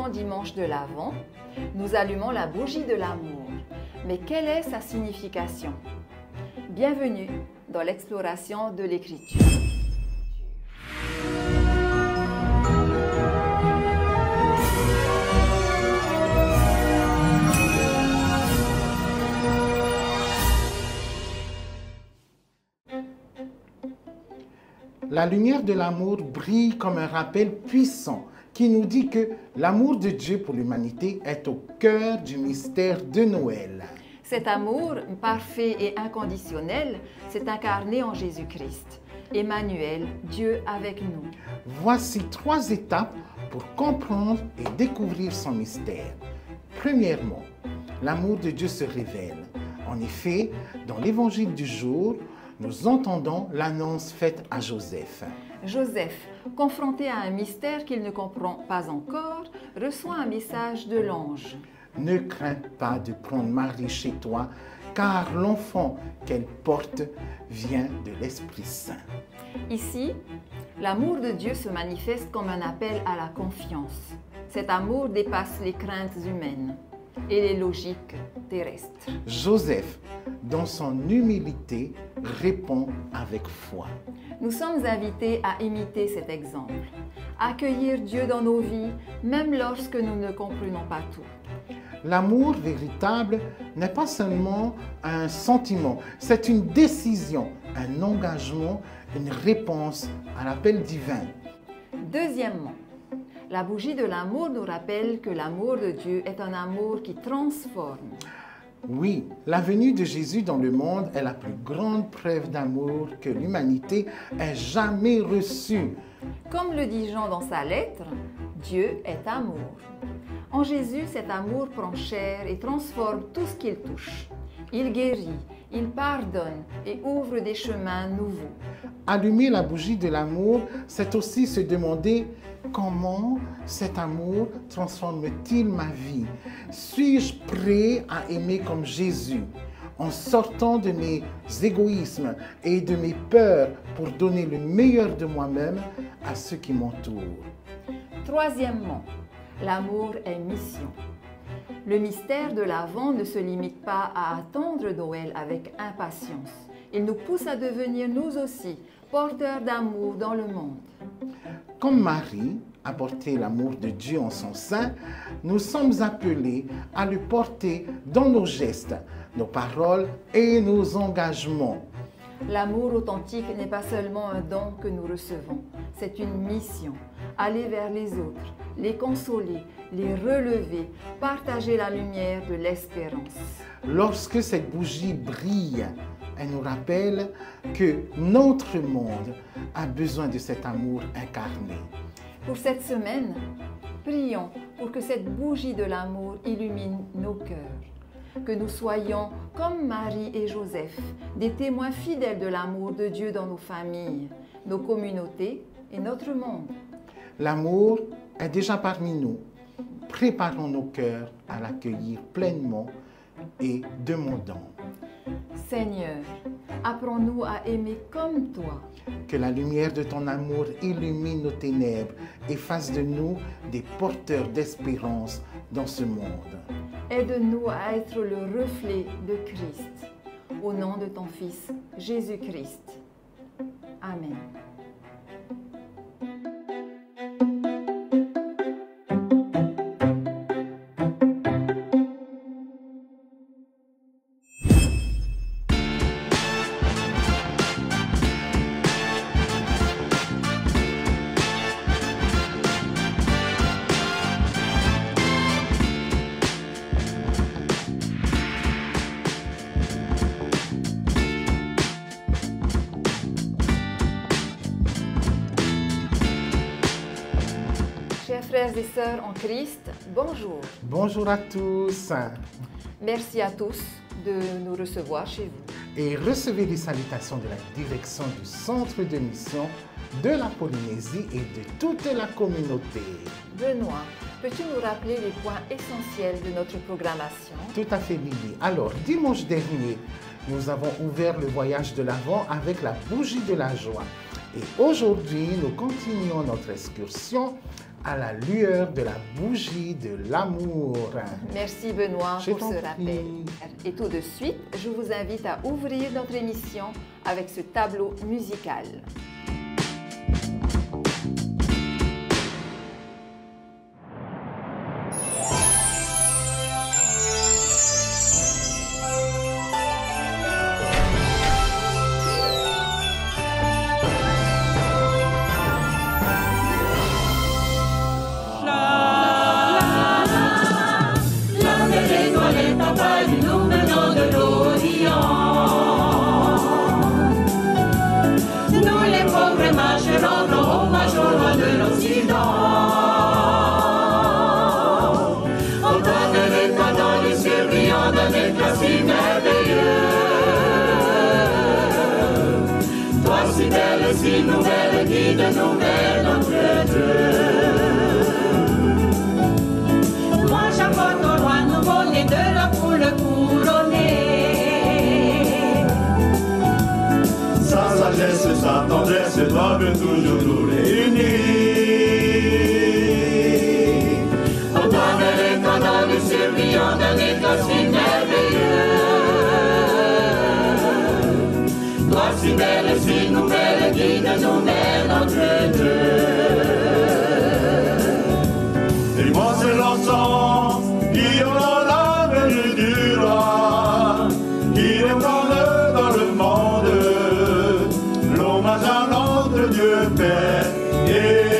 grand dimanche de l'Avent, nous allumons la bougie de l'amour. Mais quelle est sa signification? Bienvenue dans l'exploration de l'Écriture. La lumière de l'amour brille comme un rappel puissant qui nous dit que l'amour de Dieu pour l'humanité est au cœur du mystère de Noël. Cet amour parfait et inconditionnel s'est incarné en Jésus-Christ. Emmanuel, Dieu avec nous. Voici 3 étapes pour comprendre et découvrir son mystère. Premièrement, l'amour de Dieu se révèle. En effet, dans l'évangile du jour, nous entendons l'annonce faite à Joseph. Joseph, confronté à un mystère qu'il ne comprend pas encore, reçoit un message de l'ange. Ne crains pas de prendre Marie chez toi, car l'enfant qu'elle porte vient de l'Esprit Saint. Ici, l'amour de Dieu se manifeste comme un appel à la confiance. Cet amour dépasse les craintes humaines et les logiques terrestres. Joseph, dans son humilité, répond avec foi. Nous sommes invités à imiter cet exemple, à accueillir Dieu dans nos vies, même lorsque nous ne comprenons pas tout. L'amour véritable n'est pas seulement un sentiment, c'est une décision, un engagement, une réponse à l'appel divin. Deuxièmement, la bougie de l'amour nous rappelle que l'amour de Dieu est un amour qui transforme. Oui, la venue de Jésus dans le monde est la plus grande preuve d'amour que l'humanité ait jamais reçue. Comme le dit Jean dans sa lettre, Dieu est amour. En Jésus, cet amour prend chair et transforme tout ce qu'il touche. Il guérit, il pardonne et ouvre des chemins nouveaux. Allumer la bougie de l'amour, c'est aussi se demander comment cet amour transforme-t-il ma vie? Suis-je prêt à aimer comme Jésus, en sortant de mes égoïsmes et de mes peurs pour donner le meilleur de moi-même à ceux qui m'entourent? Troisièmement, l'amour est mission. Le mystère de l'Avent ne se limite pas à attendre Noël avec impatience. Il nous pousse à devenir nous aussi porteurs d'amour dans le monde. Comme Marie a porté l'amour de Dieu en son sein, nous sommes appelés à le porter dans nos gestes, nos paroles et nos engagements. L'amour authentique n'est pas seulement un don que nous recevons, c'est une mission. Aller vers les autres, les consoler, les relever, partager la lumière de l'espérance. Lorsque cette bougie brille, elle nous rappelle que notre monde a besoin de cet amour incarné. Pour cette semaine, prions pour que cette bougie de l'amour illumine nos cœurs. Que nous soyons, comme Marie et Joseph, des témoins fidèles de l'amour de Dieu dans nos familles, nos communautés et notre monde. L'amour est déjà parmi nous. Préparons nos cœurs à l'accueillir pleinement et demandons. Seigneur, apprends-nous à aimer comme toi. Que la lumière de ton amour illumine nos ténèbres et fasse de nous des porteurs d'espérance dans ce monde. Aide-nous à être le reflet de Christ. Au nom de ton Fils, Jésus-Christ. Amen. Chers frères et sœurs en Christ, bonjour. Bonjour à tous. Merci à tous de nous recevoir chez vous. Et recevez les salutations de la direction du Centre de mission de la Polynésie et de toute la communauté. Benoît, peux-tu nous rappeler les points essentiels de notre programmation? Tout à fait, Lily. Alors, dimanche dernier, nous avons ouvert le voyage de l'Avent avec la bougie de la joie. Et aujourd'hui, nous continuons notre excursion à la lueur de la bougie de l'amour. Merci Benoît Je pour t'en ce rappel. prie. Et tout de suite, je vous invite à ouvrir notre émission avec ce tableau musical. Si nouvelle guide, nouvelle notre Dieu. Toi, j'apporte au roi nouveau-né de la poule couronnée. Sa sagesse, sa tendresse doivent toujours nous réunir. Antoine est dans le ciel brillant d'un éclat si merveilleux. Toi, si belle, si nouvelle, guide-nous vers notre Dieu. Et moi, c'est l'encens qui aura la venue du roi, qui répandre dans le monde l'hommage à notre Dieu Père éternel.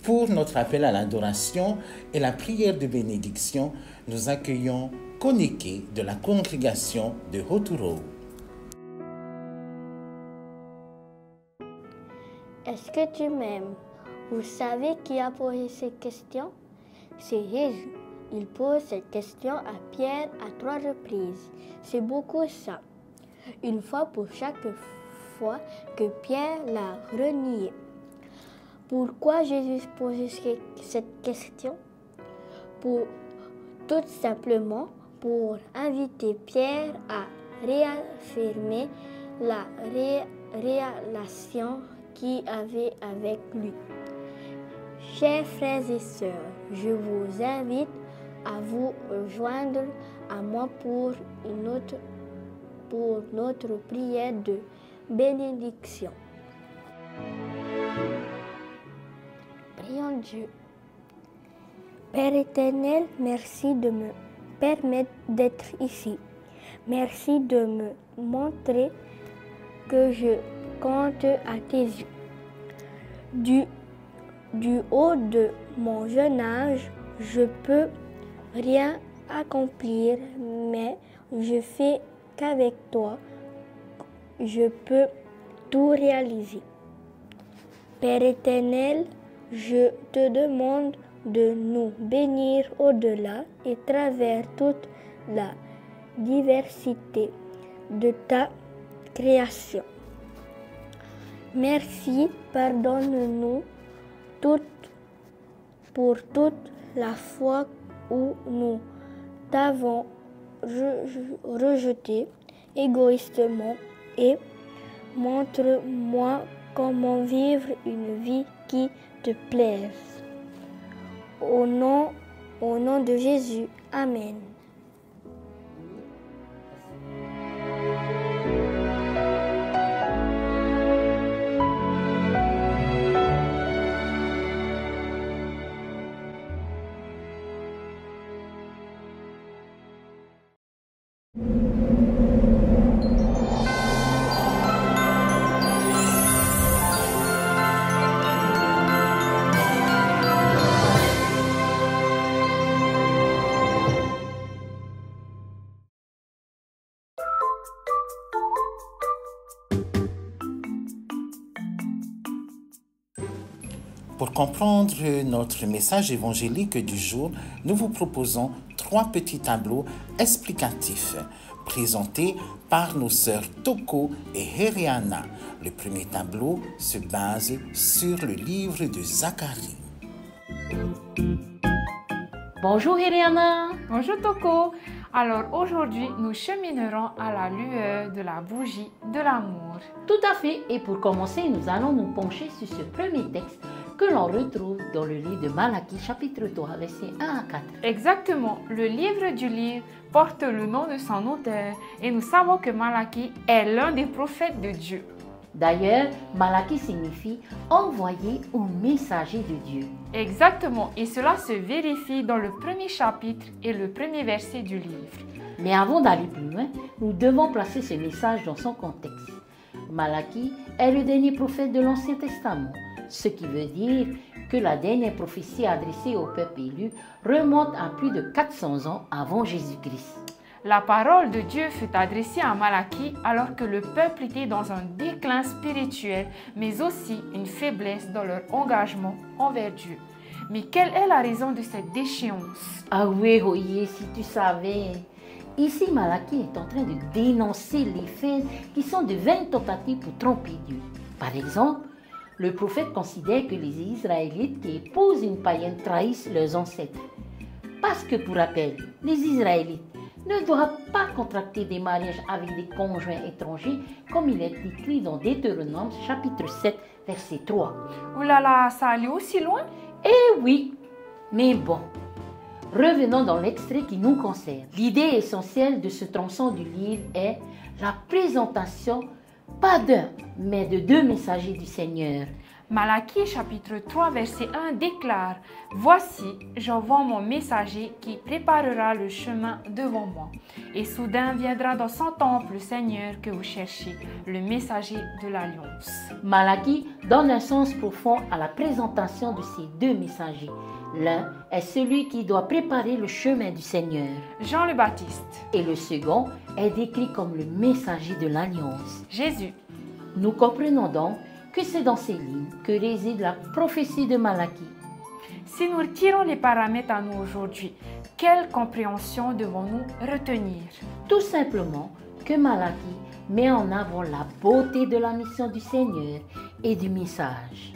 Pour notre appel à l'adoration et la prière de bénédiction, nous accueillons Koneke de la congrégation de Hoturo. Est-ce que tu m'aimes? Vous savez qui a posé cette question? C'est Jésus. Il pose cette question à Pierre à 3 reprises. C'est beaucoup ça. Une fois pour chaque fois que Pierre l'a renié. Pourquoi Jésus pose cette question? Tout simplement pour inviter Pierre à réaffirmer la relation qu'il avait avec lui. Chers frères et sœurs, je vous invite à vous joindre à moi pour notre prière de bénédiction. Prions Dieu. Père éternel, merci de me permettre d'être ici. Merci de me montrer que je compte à tes yeux. Du haut de mon jeune âge, je peux rien accomplir, mais je sais qu'avec toi, je peux tout réaliser. Père éternel, je te demande de nous bénir au-delà et travers toute la diversité de ta création. Merci, pardonne-nous pour toute la fois où nous t'avons rejeté égoïstement et montre-moi comment vivre une vie qui te plaise. Au nom de Jésus. Amen. Pour comprendre notre message évangélique du jour, nous vous proposons 3 petits tableaux explicatifs présentés par nos sœurs Toko et Heriana. Le premier tableau se base sur le livre de Zacharie. Bonjour Heriana. Bonjour Toko. Alors aujourd'hui, nous cheminerons à la lueur de la bougie de l'amour. Tout à fait. Et pour commencer, nous allons nous pencher sur ce premier texte que l'on retrouve dans le livre de Malachie, chapitre 3, versets 1 à 4. Exactement. Le livre du livre porte le nom de son auteur et nous savons que Malachie est l'un des prophètes de Dieu. D'ailleurs, Malachie signifie envoyé ou messager de Dieu. Exactement. Et cela se vérifie dans le premier chapitre et le premier verset du livre. Mais avant d'aller plus loin, nous devons placer ce message dans son contexte. Malachie est le dernier prophète de l'Ancien Testament, ce qui veut dire que la dernière prophétie adressée au peuple élu remonte à plus de 400 ans avant Jésus-Christ. La parole de Dieu fut adressée à Malachie alors que le peuple était dans un déclin spirituel, mais aussi une faiblesse dans leur engagement envers Dieu. Mais quelle est la raison de cette déchéance? Ah oui, Royer, si tu savais. Ici, Malachie est en train de dénoncer les faits qui sont de vaines tentatives pour tromper Dieu. Par exemple, le prophète considère que les Israélites qui épousent une païenne trahissent leurs ancêtres. Parce que, pour rappel, les Israélites ne doivent pas contracter des mariages avec des conjoints étrangers, comme il est écrit dans Deutéronome chapitre 7, verset 3. Ouh là là, ça allait aussi loin? Eh oui, mais bon, revenons dans l'extrait qui nous concerne. L'idée essentielle de ce tronçon du livre est la présentation, pas d'un, mais de 2 messagers du Seigneur. Malachie chapitre 3 verset 1 déclare « Voici, j'envoie mon messager qui préparera le chemin devant moi. Et soudain viendra dans son temple le Seigneur que vous cherchez, le messager de l'Alliance. » Malachie donne un sens profond à la présentation de ces 2 messagers. L'un est celui qui doit préparer le chemin du Seigneur. Jean le Baptiste. Et le second est décrit comme le messager de l'Alliance. Jésus. Nous comprenons donc que c'est dans ces lignes que réside la prophétie de Malachie. Si nous retirons les paramètres à nous aujourd'hui, quelle compréhension devons-nous retenir? Tout simplement que Malachie met en avant la beauté de la mission du Seigneur et du message.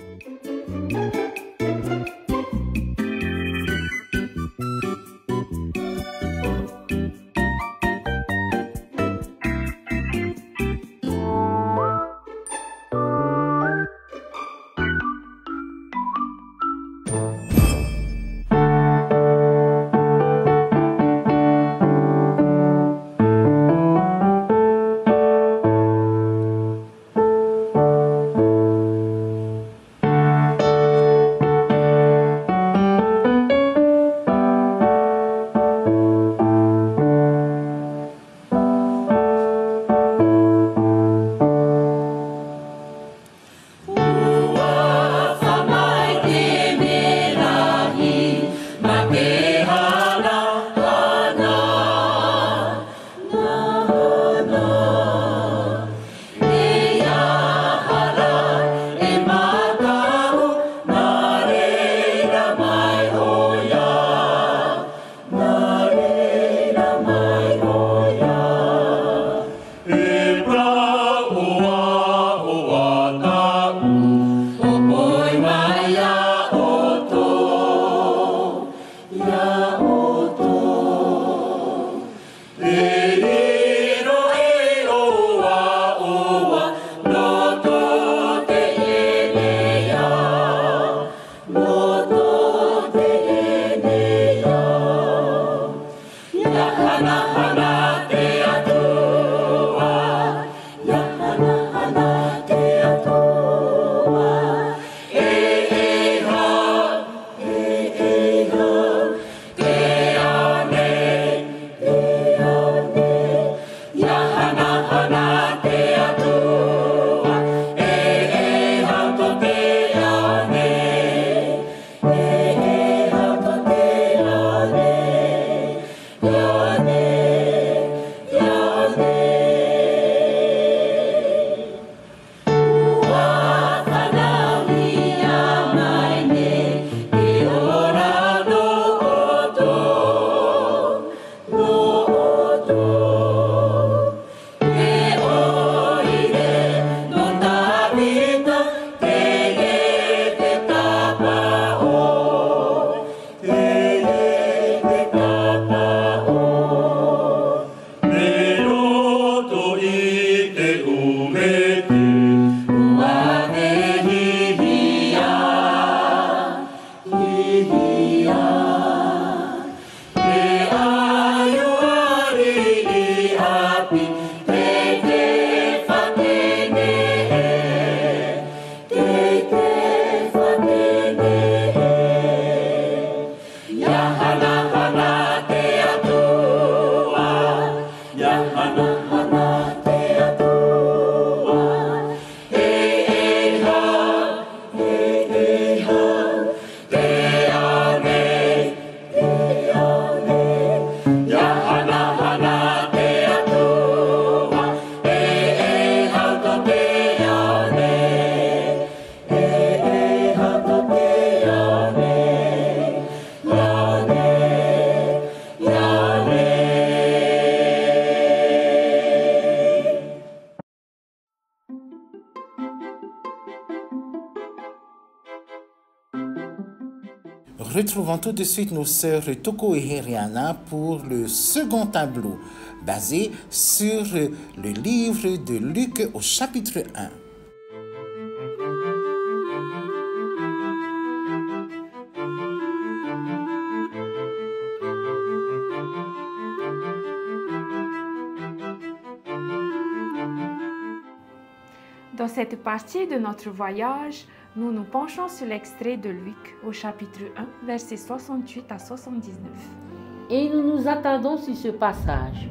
retrouvons tout de suite nos sœurs Toko et Heriana pour le second tableau, basé sur le livre de Luc au chapitre 1. Dans cette partie de notre voyage, nous nous penchons sur l'extrait de Luc au chapitre 1, versets 68 à 79. Et nous nous attardons sur ce passage.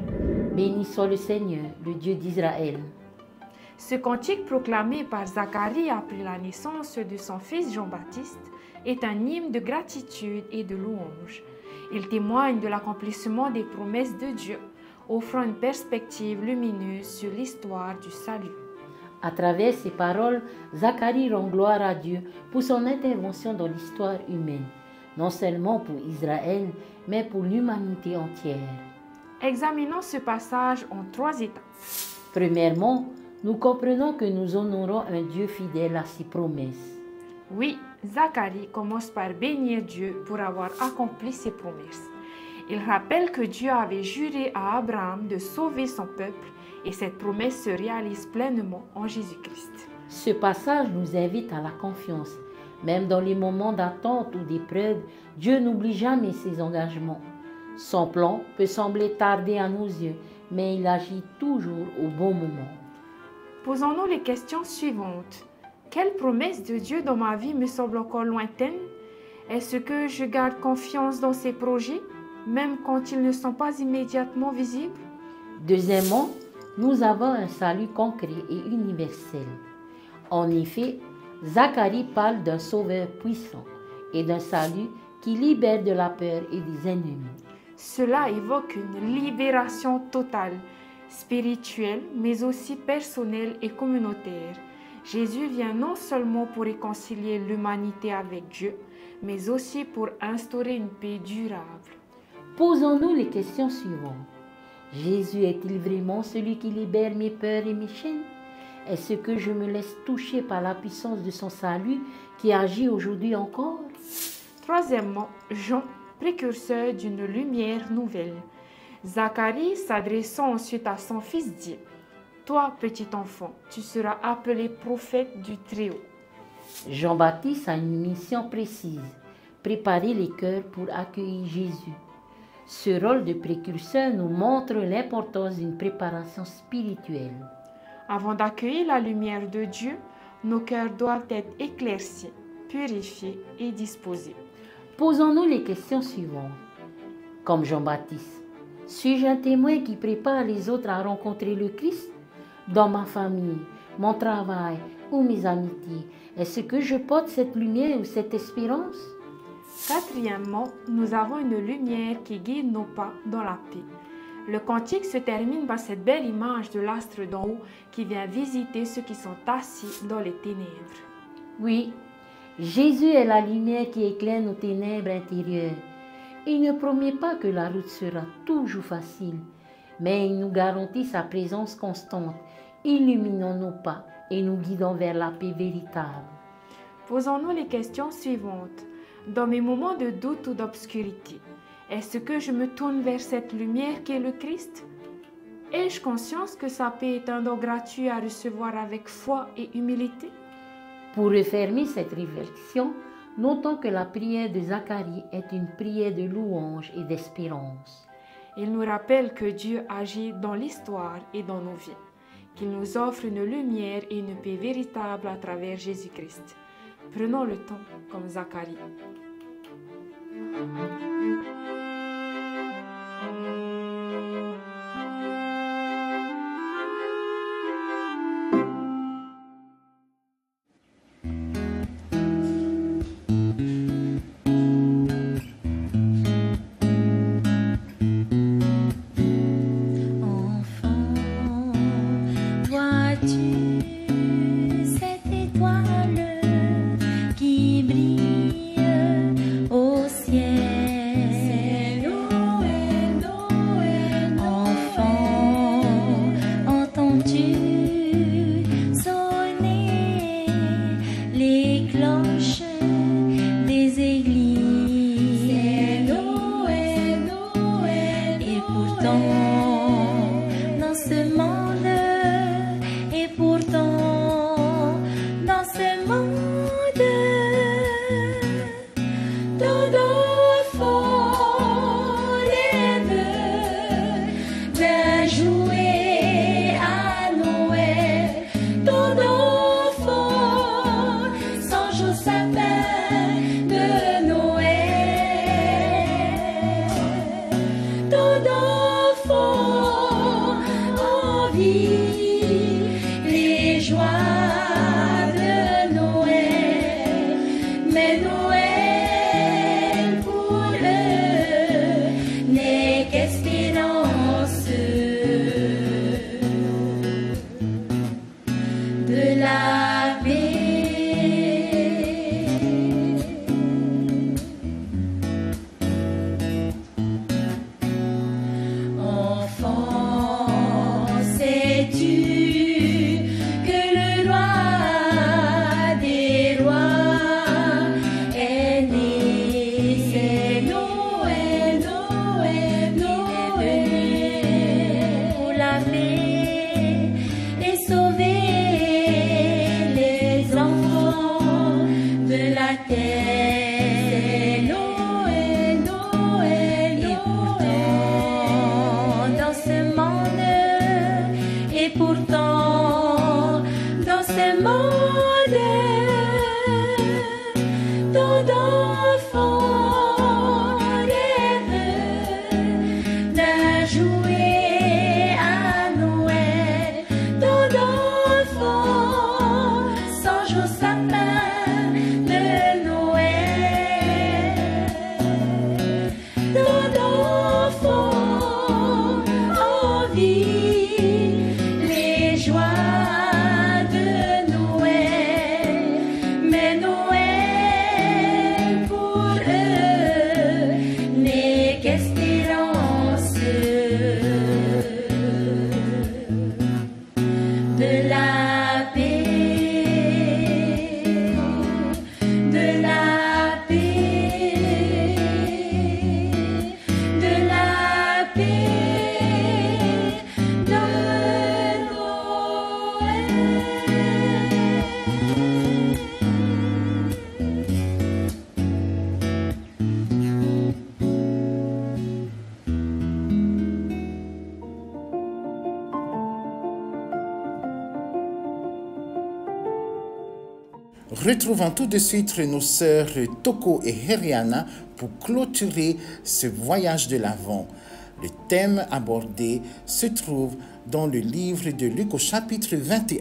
Béni soit le Seigneur, le Dieu d'Israël. Ce cantique proclamé par Zacharie après la naissance de son fils Jean-Baptiste est un hymne de gratitude et de louange. Il témoigne de l'accomplissement des promesses de Dieu, offrant une perspective lumineuse sur l'histoire du salut. À travers ces paroles, Zacharie rend gloire à Dieu pour son intervention dans l'histoire humaine, non seulement pour Israël, mais pour l'humanité entière. Examinons ce passage en 3 étapes. Premièrement, nous comprenons que nous honorons un Dieu fidèle à ses promesses. Oui, Zacharie commence par bénir Dieu pour avoir accompli ses promesses. Il rappelle que Dieu avait juré à Abraham de sauver son peuple et cette promesse se réalise pleinement en Jésus-Christ. Ce passage nous invite à la confiance. Même dans les moments d'attente ou d'épreuve, Dieu n'oublie jamais ses engagements. Son plan peut sembler tarder à nos yeux, mais il agit toujours au bon moment. Posons-nous les questions suivantes. Quelle promesse de Dieu dans ma vie me semble encore lointaine? Est-ce que je garde confiance dans ses projets, même quand ils ne sont pas immédiatement visibles? Deuxièmement, nous avons un salut concret et universel. En effet, Zacharie parle d'un sauveur puissant et d'un salut qui libère de la peur et des ennemis. Cela évoque une libération totale, spirituelle, mais aussi personnelle et communautaire. Jésus vient non seulement pour réconcilier l'humanité avec Dieu, mais aussi pour instaurer une paix durable. Posons-nous les questions suivantes. Jésus est-il vraiment celui qui libère mes peurs et mes chaînes? Est-ce que je me laisse toucher par la puissance de son salut qui agit aujourd'hui encore? Troisièmement, Jean, précurseur d'une lumière nouvelle. Zacharie, s'adressant ensuite à son fils, dit « Toi, petit enfant, tu seras appelé prophète du Très-Haut. » Jean-Baptiste a une mission précise, préparer les cœurs pour accueillir Jésus. Ce rôle de précurseur nous montre l'importance d'une préparation spirituelle. Avant d'accueillir la lumière de Dieu, nos cœurs doivent être éclaircis, purifiés et disposés. Posons-nous les questions suivantes. Comme Jean-Baptiste, suis-je un témoin qui prépare les autres à rencontrer le Christ? Dans ma famille, mon travail ou mes amitiés, est-ce que je porte cette lumière ou cette espérance? Quatrièmement, nous avons une lumière qui guide nos pas dans la paix. Le cantique se termine par cette belle image de l'astre d'en haut qui vient visiter ceux qui sont assis dans les ténèbres. Oui, Jésus est la lumière qui éclaire nos ténèbres intérieures. Il ne promet pas que la route sera toujours facile, mais il nous garantit sa présence constante, illuminant nos pas et nous guidant vers la paix véritable. Posons-nous les questions suivantes. Dans mes moments de doute ou d'obscurité, est-ce que je me tourne vers cette lumière qui est le Christ? Ai-je conscience que sa paix est un don gratuit à recevoir avec foi et humilité? Pour refermer cette réflexion, notons que la prière de Zacharie est une prière de louange et d'espérance. Il nous rappelle que Dieu agit dans l'histoire et dans nos vies, qu'il nous offre une lumière et une paix véritable à travers Jésus-Christ. Prenons le temps comme Zacharie. Cette étoile qui brille au ciel. dans ce monde, et pourtant dans ce monde, tout enfant rêve d'un jouet à Noël, tout enfant songe au sapin de Noël. Tout enfant envie les joies de Noël, mais Noël pour eux n'est qu'espérance de la paix. Enfant, sais-tu que le roi des rois est né? C'est Noël, Noël, Noël, pour la paix et sauver les enfants de la terre. Noël, Noël, Noël, dans ce monde, et pourtant dans ce monde, tout enfant rêve d'un jouet à Noël, tout enfant songe au sapin de Noël, tout enfant envie les joies de Noël, mais Noël pour eux n'est qu'espérance de la paix, de la paix, de la paix de Noël. Retrouvons tout de suite nos sœurs Toko et Heriana pour clôturer ce voyage de l'Avent. Le thème abordé se trouve dans le livre de Luc au chapitre 21.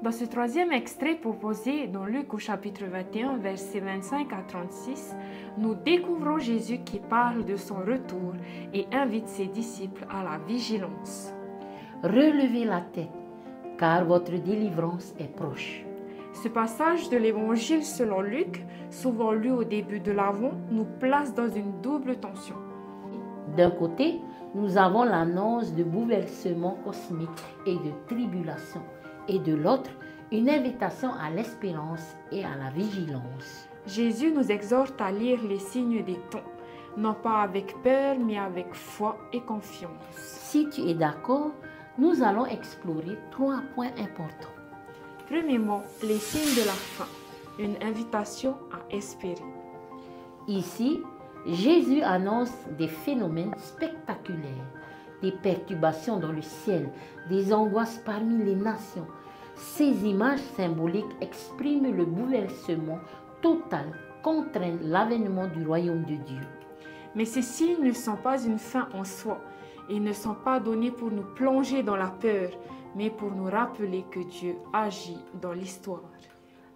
Dans ce troisième extrait proposé dans Luc au chapitre 21, versets 25 à 36, nous découvrons Jésus qui parle de son retour et invite ses disciples à la vigilance. Relevez la tête, car votre délivrance est proche. Ce passage de l'évangile selon Luc, souvent lu au début de l'Avent, nous place dans une double tension. D'un côté, nous avons l'annonce de bouleversements cosmiques et de tribulations, et de l'autre, une invitation à l'espérance et à la vigilance. Jésus nous exhorte à lire les signes des temps, non pas avec peur, mais avec foi et confiance. Si tu es d'accord, nous allons explorer 3 points importants. Premièrement, les signes de la fin, une invitation à espérer. Ici, Jésus annonce des phénomènes spectaculaires, des perturbations dans le ciel, des angoisses parmi les nations. Ces images symboliques expriment le bouleversement total, contraignent l'avènement du royaume de Dieu. Mais ces signes ne sont pas une fin en soi. Ils ne sont pas donnés pour nous plonger dans la peur, mais pour nous rappeler que Dieu agit dans l'histoire.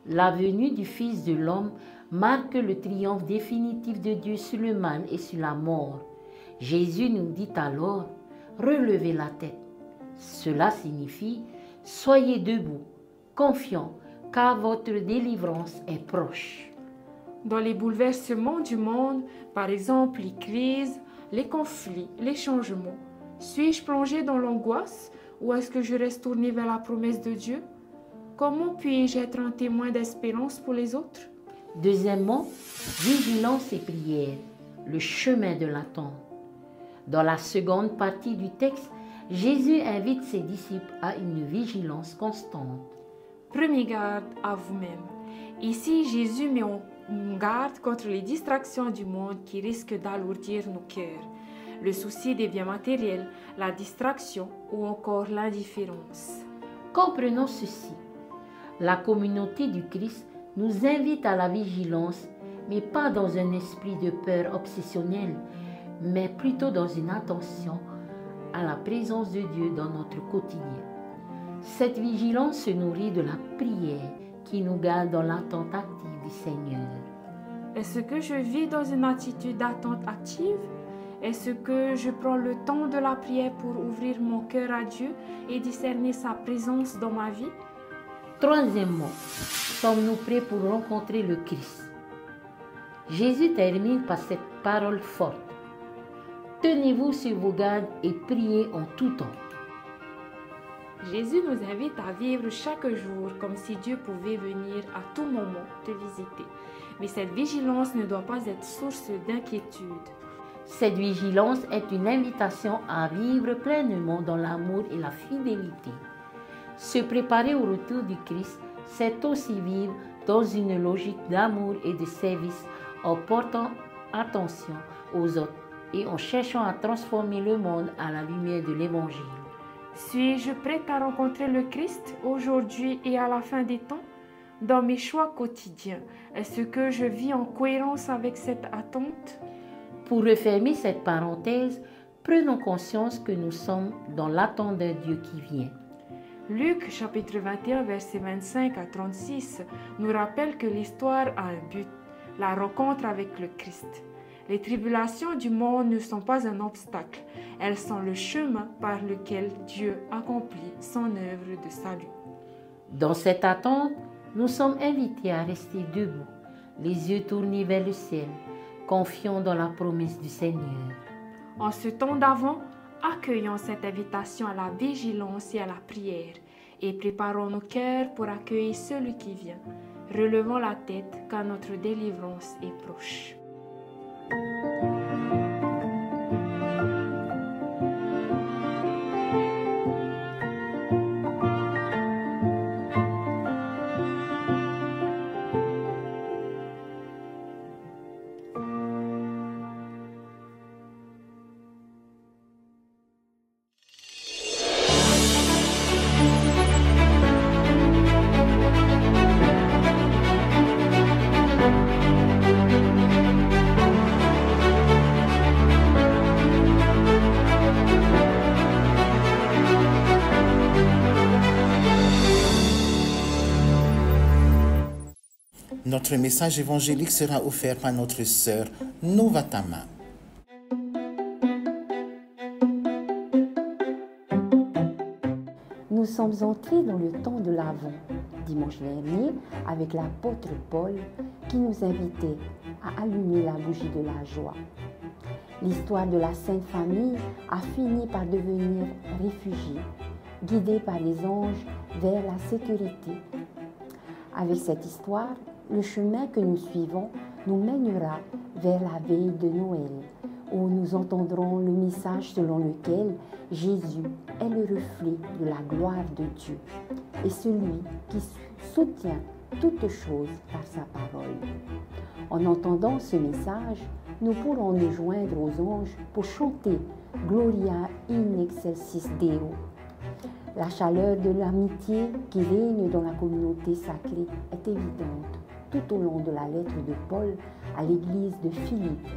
La venue du Fils de l'homme marque le triomphe définitif de Dieu sur le mal et sur la mort. Jésus nous dit alors, relevez la tête. Cela signifie, soyez debout, confiants, car votre délivrance est proche. Dans les bouleversements du monde, par exemple les crises, les conflits, les changements, suis-je plongé dans l'angoisse ou est-ce que je reste tourné vers la promesse de Dieu? comment puis-je être un témoin d'espérance pour les autres? Deuxièmement, vigilance et prière, le chemin de l'attente. Dans la seconde partie du texte, Jésus invite ses disciples à une vigilance constante. Prenez garde à vous-même. Ici, Jésus met en garde contre les distractions du monde qui risquent d'alourdir nos cœurs. Le souci des biens matériels, la distraction ou encore l'indifférence. Comprenons ceci. La communauté du Christ nous invite à la vigilance, mais pas dans un esprit de peur obsessionnelle, mais plutôt dans une attention à la présence de Dieu dans notre quotidien. Cette vigilance se nourrit de la prière qui nous garde dans l'attente active du Seigneur. Est-ce que je vis dans une attitude d'attente active? Est-ce que je prends le temps de la prière pour ouvrir mon cœur à Dieu et discerner sa présence dans ma vie? Troisièmement, sommes-nous prêts pour rencontrer le Christ? Jésus termine par cette parole forte. Tenez-vous sur vos gardes et priez en tout temps. Jésus nous invite à vivre chaque jour comme si Dieu pouvait venir à tout moment te visiter. Mais cette vigilance ne doit pas être source d'inquiétude. Cette vigilance est une invitation à vivre pleinement dans l'amour et la fidélité. Se préparer au retour du Christ, c'est aussi vivre dans une logique d'amour et de service en portant attention aux autres et en cherchant à transformer le monde à la lumière de l'Évangile. Suis-je prête à rencontrer le Christ aujourd'hui et à la fin des temps? Dans mes choix quotidiens, est-ce que je vis en cohérence avec cette attente? Pour refermer cette parenthèse, prenons conscience que nous sommes dans l'attente d'un Dieu qui vient. Luc chapitre 21 versets 25 à 36 nous rappelle que l'histoire a un but, la rencontre avec le Christ. Les tribulations du monde ne sont pas un obstacle, elles sont le chemin par lequel Dieu accomplit son œuvre de salut. Dans cette attente, nous sommes invités à rester debout, les yeux tournés vers le ciel, confiants dans la promesse du Seigneur. En ce temps d'avant, accueillons cette invitation à la vigilance et à la prière et préparons nos cœurs pour accueillir celui qui vient. Relevons la tête car notre délivrance est proche. Notre message évangélique sera offert par notre sœur Novatama. Nous sommes entrés dans le temps de l'Avent, dimanche dernier, avec l'apôtre Paul qui nous invitait à allumer la bougie de la joie. L'histoire de la Sainte Famille a fini par devenir réfugiée, guidée par les anges vers la sécurité. Avec cette histoire, le chemin que nous suivons nous mènera vers la veille de Noël, où nous entendrons le message selon lequel Jésus est le reflet de la gloire de Dieu et celui qui soutient toutes choses par sa parole. En entendant ce message, nous pourrons nous joindre aux anges pour chanter Gloria in excelsis Deo. La chaleur de l'amitié qui règne dans la communauté sacrée est évidente tout au long de la lettre de Paul à l'église de Philippe.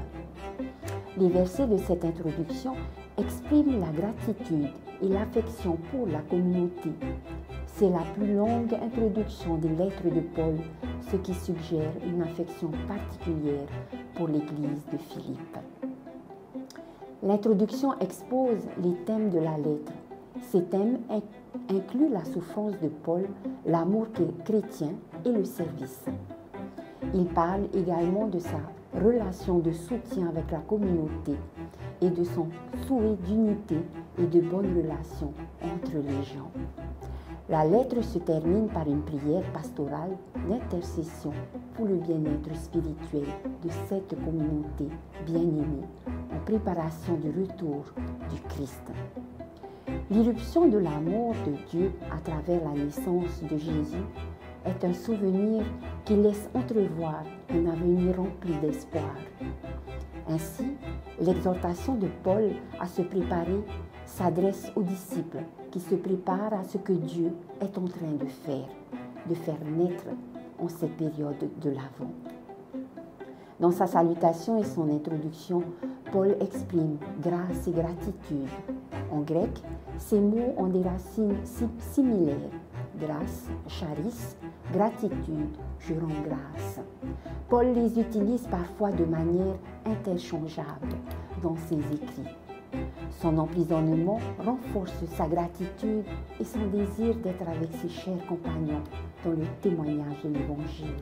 Les versets de cette introduction expriment la gratitude et l'affection pour la communauté. C'est la plus longue introduction des lettres de Paul, ce qui suggère une affection particulière pour l'église de Philippe. L'introduction expose les thèmes de la lettre. Ces thèmes incluent la souffrance de Paul, l'amour chrétien et le service. Il parle également de sa relation de soutien avec la communauté et de son souhait d'unité et de bonnes relations entre les gens. La lettre se termine par une prière pastorale d'intercession pour le bien-être spirituel de cette communauté bien-aimée en préparation du retour du Christ. L'irruption de l'amour de Dieu à travers la naissance de Jésus est un souvenir qui laisse entrevoir un avenir rempli d'espoir. Ainsi, l'exhortation de Paul à se préparer s'adresse aux disciples qui se préparent à ce que Dieu est en train de faire naître en cette période de l'Avent. Dans sa salutation et son introduction, Paul exprime grâce et gratitude. En grec, ces mots ont des racines similaires. Grâce, charis, gratitude, je rends grâce. Paul les utilise parfois de manière interchangeable dans ses écrits. Son emprisonnement renforce sa gratitude et son désir d'être avec ses chers compagnons dans le témoignage de l'Évangile.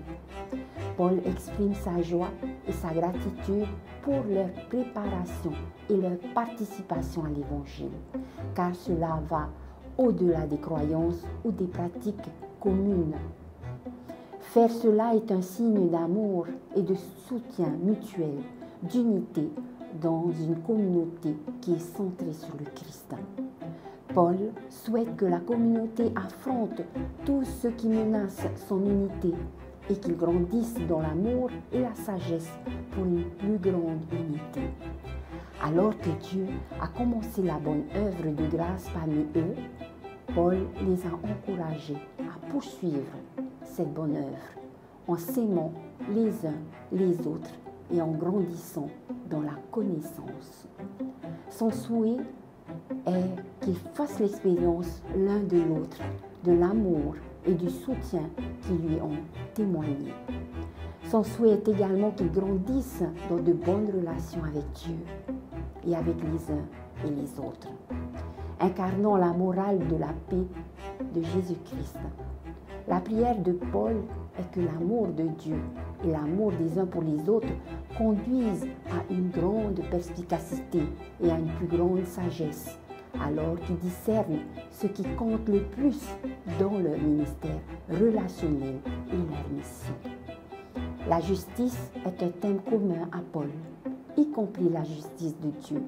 Paul exprime sa joie et sa gratitude pour leur préparation et leur participation à l'Évangile, car cela va au-delà des croyances ou des pratiques communes. Faire cela est un signe d'amour et de soutien mutuel, d'unité dans une communauté qui est centrée sur le Christ. Paul souhaite que la communauté affronte tout ce qui menace son unité et qu'il grandisse dans l'amour et la sagesse pour une plus grande unité. Alors que Dieu a commencé la bonne œuvre de grâce parmi eux, Paul les a encouragés à poursuivre cette bonne œuvre en s'aimant les uns les autres et en grandissant dans la connaissance. Son souhait est qu'ils fassent l'expérience l'un de l'autre, de l'amour et du soutien qui lui ont témoigné. Son souhait est également qu'ils grandissent dans de bonnes relations avec Dieu et avec les uns et les autres, incarnant la morale de la paix de Jésus-Christ. La prière de Paul est que l'amour de Dieu et l'amour des uns pour les autres conduisent à une grande perspicacité et à une plus grande sagesse, alors qu'ils discernent ce qui compte le plus dans leur ministère relationnel et leur mission. La justice est un thème commun à Paul, y compris la justice de Dieu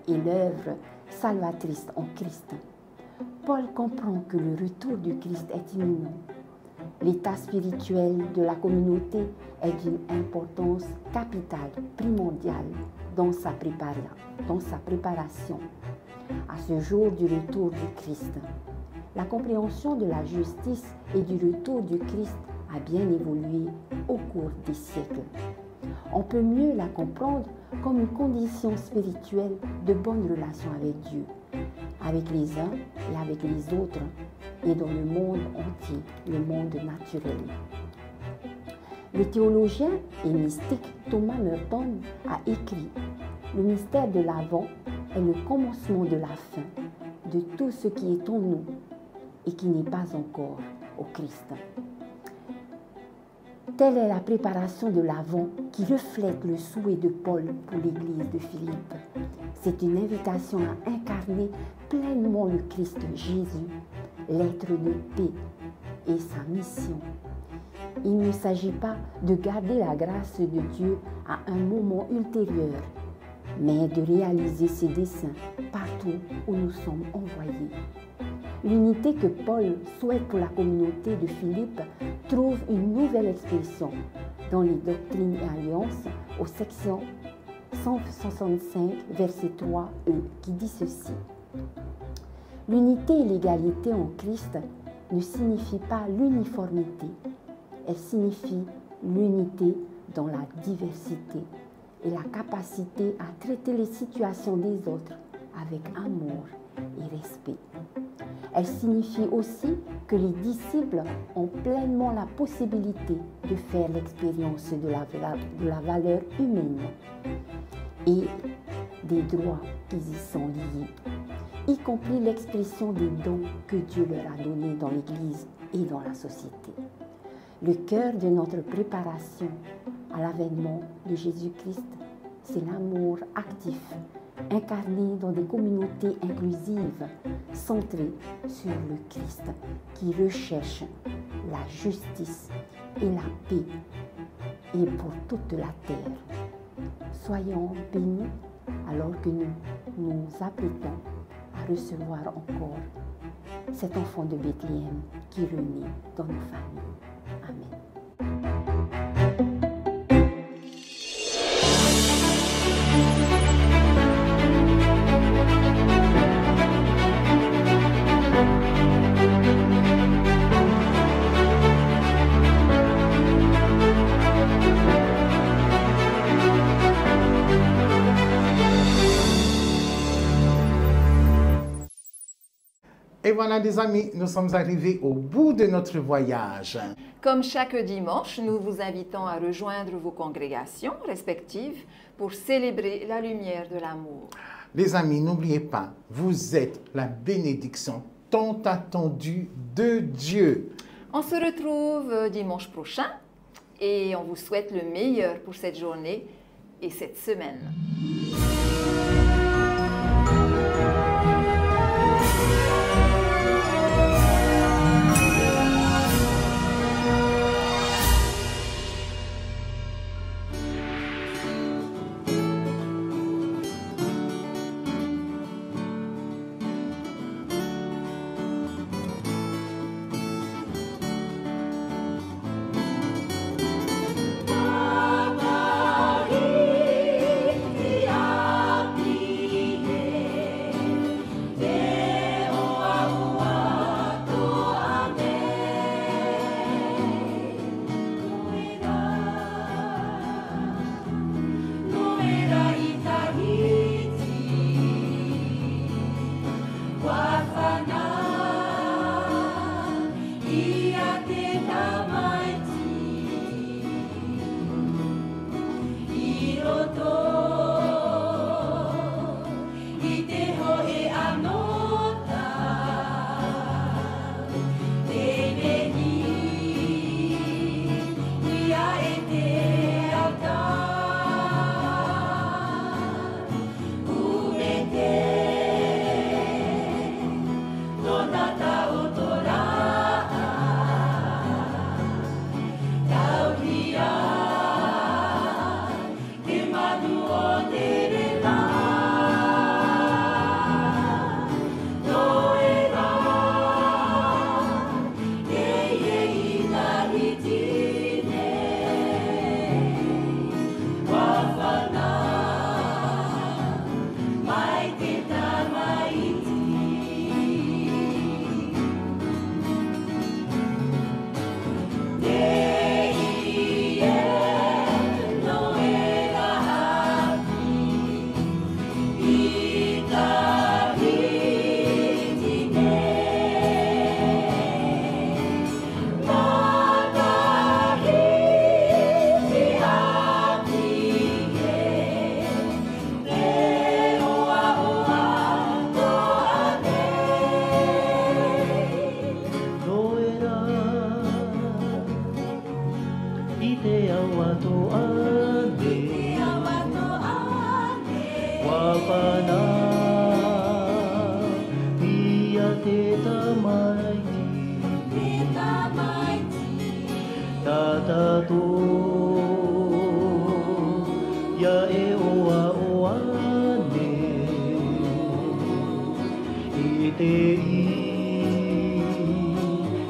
et l'œuvre salvatrice en Christ. Paul comprend que le retour du Christ est imminent. L'état spirituel de la communauté est d'une importance capitale, primordiale dans sa préparation à ce jour du retour du Christ. La compréhension de la justice et du retour du Christ a bien évolué au cours des siècles. On peut mieux la comprendre comme une condition spirituelle de bonne relation avec Dieu, avec les uns et avec les autres, et dans le monde entier, le monde naturel. Le théologien et mystique Thomas Merton a écrit « Le mystère de l'Avent est le commencement de la fin de tout ce qui est en nous et qui n'est pas encore au Christ. » Telle est la préparation de l'Avent qui reflète le souhait de Paul pour l'église de Philippe. C'est une invitation à incarner pleinement le Christ Jésus, l'être de paix et sa mission. Il ne s'agit pas de garder la grâce de Dieu à un moment ultérieur, mais de réaliser ses desseins partout où nous sommes envoyés. L'unité que Paul souhaite pour la communauté de Philippe trouve une nouvelle expression dans les Doctrines et Alliances aux sections 165, verset 3e, qui dit ceci. L'unité et l'égalité en Christ ne signifient pas l'uniformité, elle signifie l'unité dans la diversité et la capacité à traiter les situations des autres avec amour et respect. Elle signifie aussi que les disciples ont pleinement la possibilité de faire l'expérience de la valeur humaine et des droits qui y sont liés, y compris l'expression des dons que Dieu leur a donnés dans l'Église et dans la société. Le cœur de notre préparation à l'avènement de Jésus-Christ, c'est l'amour actif incarnés dans des communautés inclusives, centrées sur le Christ, qui recherche la justice et la paix, et pour toute la terre. Soyons bénis alors que nous nous apprêtons à recevoir encore cet enfant de Bethléem qui renaît dans nos familles. Amen. Et voilà les amis, nous sommes arrivés au bout de notre voyage. Comme chaque dimanche, nous vous invitons à rejoindre vos congrégations respectives pour célébrer la lumière de l'amour. Les amis, n'oubliez pas, vous êtes la bénédiction tant attendue de Dieu. On se retrouve dimanche prochain et on vous souhaite le meilleur pour cette journée et cette semaine.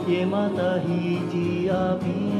Ye mata hiji api